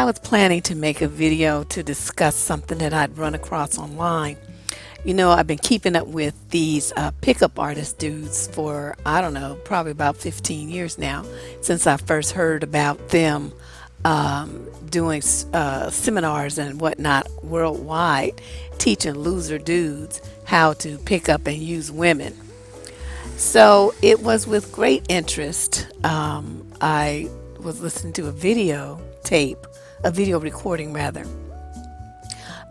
I was planning to make a video to discuss something that I'd run across online. I've been keeping up with these pickup artist dudes for, I don't know, probably about 15 years now, since I first heard about them doing seminars and whatnot worldwide, teaching loser dudes how to pick up and use women. So it was with great interest. I was listening to a video tape, a video recording rather,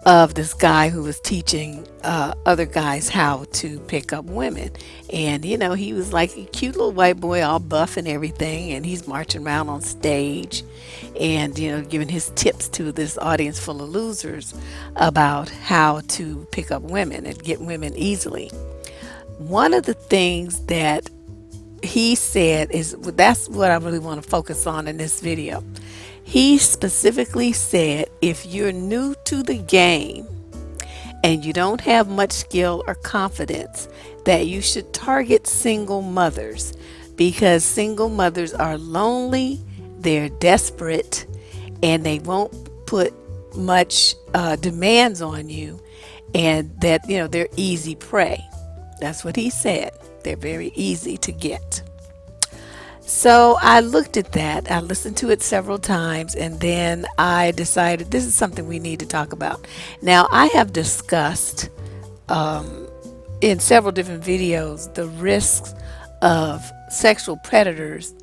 of this guy who was teaching other guys how to pick up women. And, he was like a cute little white boy, all buff and everything. And he's marching around on stage and, giving his tips to this audience full of losers about how to pick up women and get women easily. One of the things that he said is that's what I really want to focus on in this video. He specifically said if you're new to the game and you don't have much skill or confidence, that you should target single mothers because single mothers are lonely, they're desperate, and they won't put much demands on you, and that they're easy prey. That's what he said. They're very easy to get. So I looked at that. I listened to it several times, and then I decided this is something we need to talk about. Now, I have discussed in several different videos the risks of sexual predators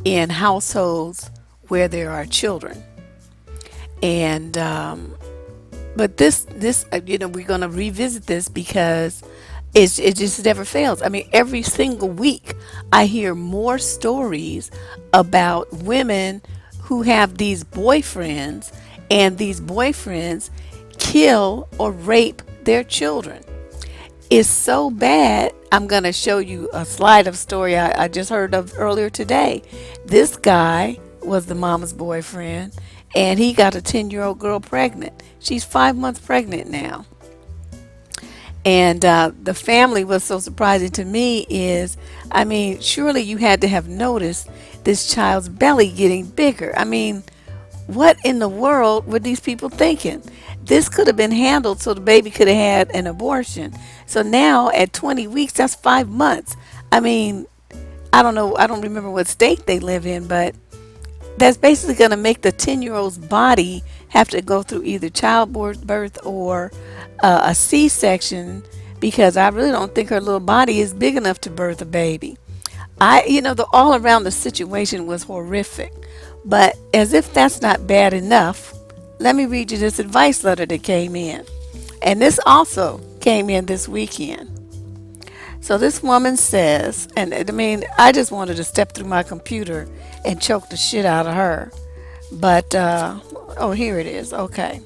in households where there are children. And but this we're going to revisit this because it just never fails. I mean, every single week I hear more stories about women who have these boyfriends, and these boyfriends kill or rape their children. It's so bad. I'm going to show you a slide of story I just heard of earlier today. This guy was the mama's boyfriend, and he got a 10-year-old girl pregnant. She's 5 months pregnant now. And the family was so surprising to me is, I mean, surely you had to have noticed this child's belly getting bigger. I mean, what in the world were these people thinking? This could have been handled so the baby could have had an abortion. So now at 20 weeks, that's 5 months. I mean, I don't know. I don't remember what state they live in, but that's basically going to make the 10-year-old's body have to go through either childbirth or a C-section, because I really don't think her little body is big enough to birth a baby. The all around the situation was horrific. But as if that's not bad enough, let me read you this advice letter that came in. And this also came in this weekend. So this woman says, and I mean, I just wanted to step through my computer and choke the shit out of her. But, here it is. Okay.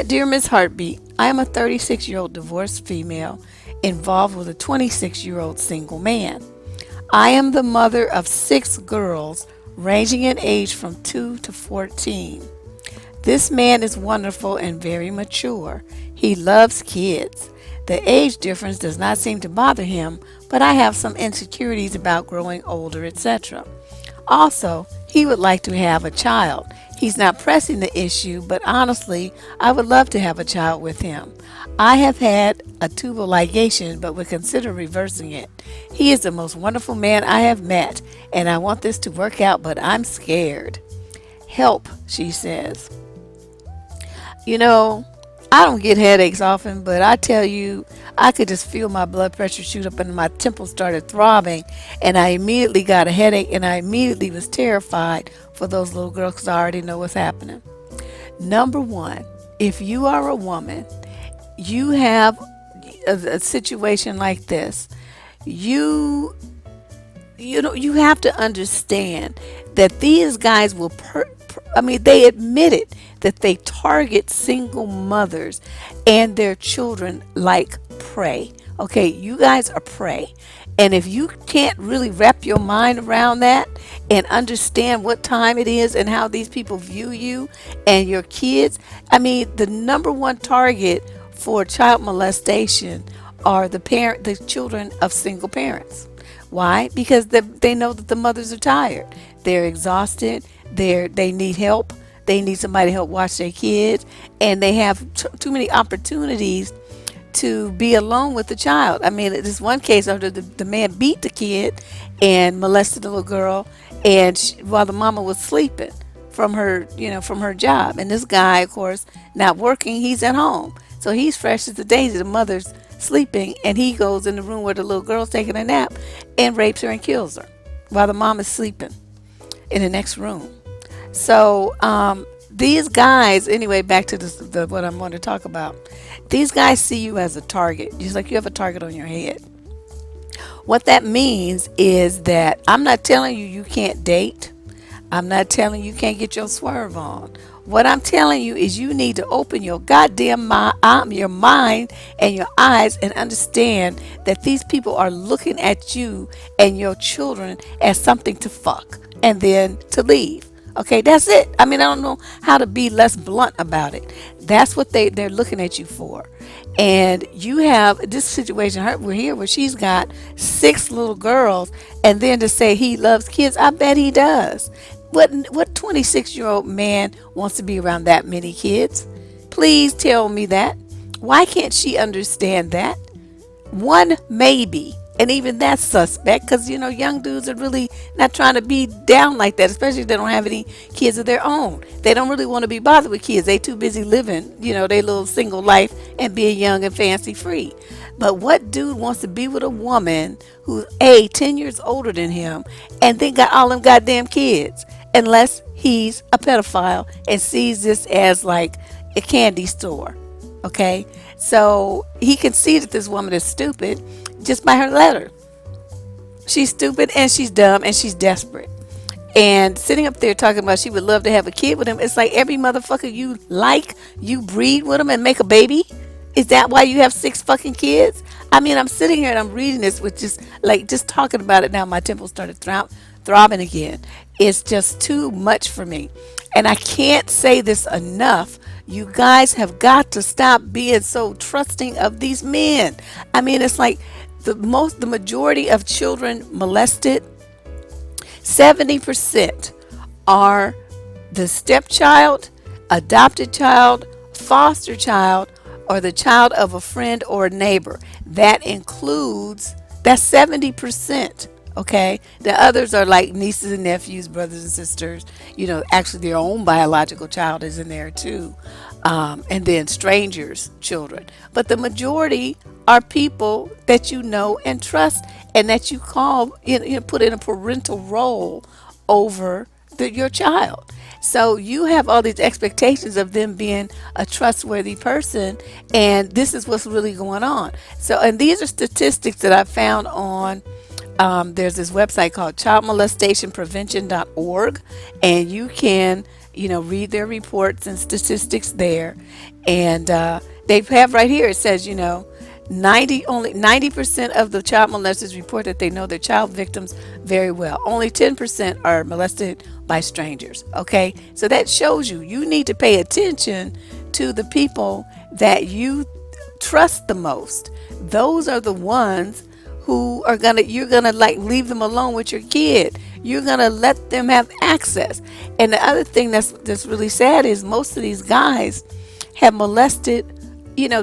Dear Miss Heartbeat, I am a 36-year-old divorced female involved with a 26-year-old single man. I am the mother of 6 girls ranging in age from 2 to 14. This man is wonderful and very mature. He loves kids. The age difference does not seem to bother him, but I have some insecurities about growing older, etc. Also, he would like to have a child. He's not pressing the issue, but honestly, I would love to have a child with him. I have had a tubal ligation, but would consider reversing it. He is the most wonderful man I have met, and I want this to work out, but I'm scared. Help, she says. I don't get headaches often, but I tell you, I could just feel my blood pressure shoot up and my temples started throbbing, and I immediately got a headache, and I immediately was terrified for those little girls because I already know what's happening. Number one, if you are a woman, you have a situation like this, you have to understand that these guys will they admitted that they target single mothers and their children like prey. Okay, you guys are prey. And if you can't really wrap your mind around that and understand what time it is and how these people view you and your kids, the number one target for child molestation are the children of single parents. Why? Because they know that the mothers are tired. They're exhausted. They need help. they need somebody to help watch their kids, and they have too many opportunities to be alone with the child. I mean, this one case after the man beat the kid and molested the little girl, and while the mama was sleeping from her, from her job. And this guy, of course, not working, he's at home. So he's fresh as a daisy. The mother's sleeping, and he goes in the room where the little girl's taking a nap and rapes her and kills her while the mom is sleeping in the next room. So these guys, anyway, back to what I'm going to talk about. These guys see you as a target, just like you have a target on your head. What that means is that I'm not telling you you can't date. I'm not telling you can't get your swerve on. What I'm telling you is you need to open your goddamn your mind and your eyes and understand that these people are looking at you and your children as something to fuck and then to leave. Okay, that's it. I mean, I don't know how to be less blunt about it. That's what they're looking at you for. And you have this situation, we're here where she's got 6 little girls, and then to say he loves kids, I bet he does. What 26-year-old man wants to be around that many kids? Please tell me that. Why can't she understand that? One maybe, and even that's suspect, because young dudes are really not trying to be down like that, especially if they don't have any kids of their own. They don't really want to be bothered with kids. They too busy living their little single life and being young and fancy free. But what dude wants to be with a woman who's 10 years older than him and then got all them goddamn kids, unless he's a pedophile and sees this as like a candy store? Okay, so he can see that this woman is stupid just by her letter. She's stupid and she's dumb and she's desperate. And sitting up there talking about she would love to have a kid with him, it's like every motherfucker you breed with him and make a baby. Is that why you have 6 fucking kids? I mean, I'm sitting here and I'm reading this with just talking about it now. My temples started throbbing again. It's just too much for me. And I can't say this enough. You guys have got to stop being so trusting of these men. I mean, it's like the majority of children molested, 70% are the stepchild, adopted child, foster child, or the child of a friend or a neighbor. That's 70%. Okay, the others are like nieces and nephews, brothers and sisters. Actually, their own biological child is in there too, and then strangers' children. But the majority are people that you know and trust, and that you call, put in a parental role over your child. So you have all these expectations of them being a trustworthy person, and this is what's really going on. So, and these are statistics that I found on. There's this website called childmolestationprevention.org, and you can, read their reports and statistics there. And they have right here, it says, only 90% of the child molesters report that they know their child victims very well. Only 10% are molested by strangers. Okay, so that shows you need to pay attention to the people that you trust the most. Those are the ones who are you're gonna like leave them alone with your kid. You're gonna let them have access. And the other thing that's really sad is most of these guys have molested,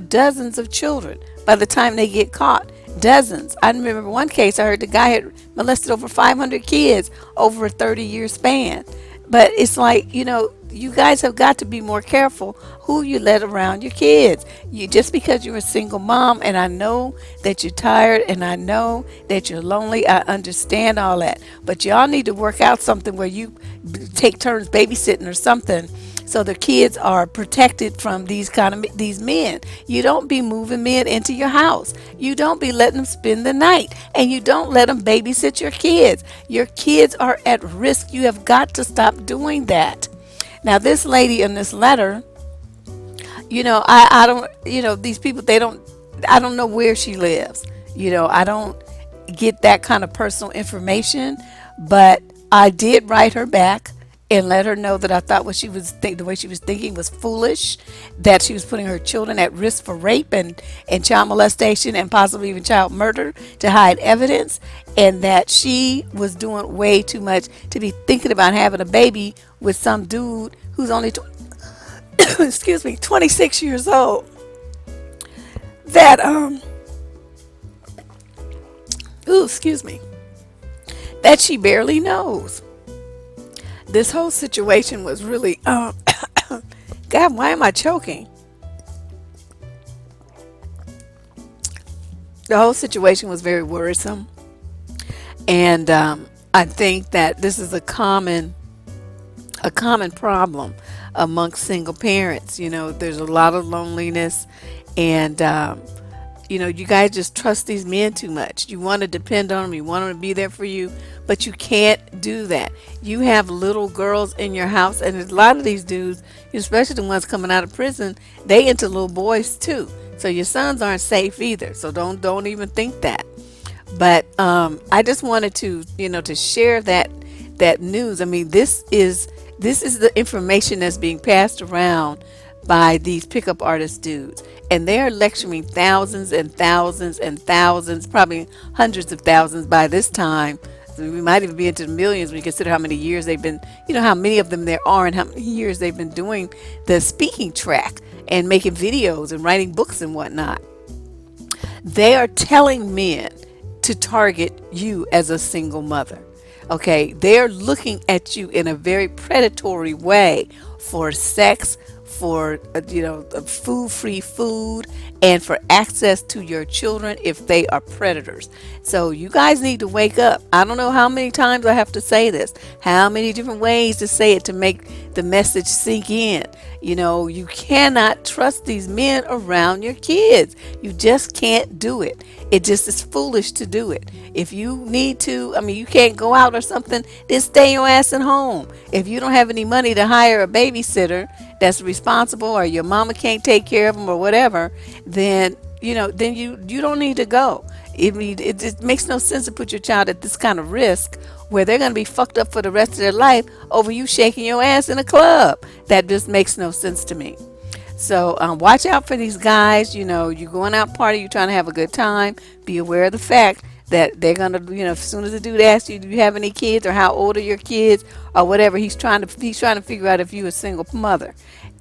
dozens of children by the time they get caught. Dozens. I remember one case I heard the guy had molested over 500 kids over a 30-year span. But it's like, you guys have got to be more careful who you let around your kids. Just because you're a single mom, and I know that you're tired, and I know that you're lonely, I understand all that. But y'all need to work out something where you take turns babysitting or something, so the kids are protected from these men. You don't be moving men into your house. You don't be letting them spend the night, and you don't let them babysit your kids. Your kids are at risk. You have got to stop doing that. Now, this lady in this letter, I don't, these people, I don't know where she lives. I don't get that kind of personal information, but I did write her back and let her know that I thought what she was the way she was thinking was foolish, that she was putting her children at risk for rape and child molestation and possibly even child murder to hide evidence, and that she was doing way too much to be thinking about having a baby with some dude who's only excuse me, 26 years old. That ooh, excuse me, that she barely knows. This whole situation was really God, why am I choking? The whole situation was very worrisome, and I think that this is a common problem amongst single parents. You know, there's a lot of loneliness, and you guys just trust these men too much. You want to depend on them, you want them to be there for you, but you can't do that. You have little girls in your house, and a lot of these dudes, especially the ones coming out of prison, they into little boys too. So your sons aren't safe either. So don't even think that. But I just wanted to to share that news. I mean, this is the information that's being passed around by these pickup artist dudes, and they're lecturing thousands and thousands and thousands, probably hundreds of thousands by this time. So we might even be into the millions when you consider how many years they've been, how many of them there are, and how many years they've been doing the speaking track and making videos and writing books and whatnot. They are telling men to target you as a single mother. Okay, they're looking at you in a very predatory way for sex, for food, free food, and for access to your children if they are predators. So you guys need to wake up. I don't know how many times I have to say this, how many different ways to say it to make the message sink in. You cannot trust these men around your kids. You just can't do it. It just is foolish to do it. If you need to, I mean, you can't go out or something, then stay your ass at home. If you don't have any money to hire a babysitter that's responsible, or your mama can't take care of them or whatever, then you don't need to go. I mean, it just makes no sense to put your child at this kind of risk where they're going to be fucked up for the rest of their life over you shaking your ass in a club. That just makes no sense to me. So watch out for these guys. You're going out party, you're trying to have a good time. Be aware of the fact that they're gonna, as soon as the dude asks you, do you have any kids, or how old are your kids, or whatever, he's trying to figure out if you're a single mother.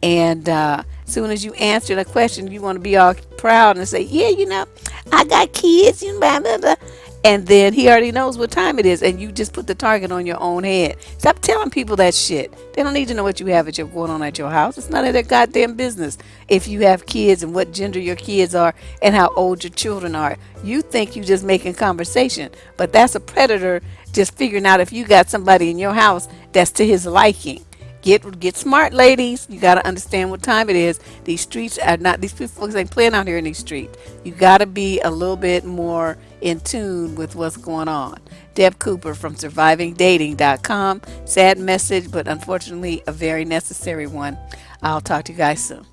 And as soon as you answer the question, you want to be all proud and say, yeah, I got kids, blah, blah, blah. And then he already knows what time it is, and you just put the target on your own head. Stop telling people that shit. They don't need to know what you have going on at your house. It's none of their goddamn business if you have kids and what gender your kids are and how old your children are. You think you just making conversation, but that's a predator just figuring out if you got somebody in your house that's to his liking. Get smart, ladies. You got to understand what time it is. These streets are not, these people folks ain't playing out here in these streets. You got to be a little bit more in tune with what's going on. Deb Cooper from survivingdating.com. Sad message, but unfortunately a very necessary one. I'll talk to you guys soon.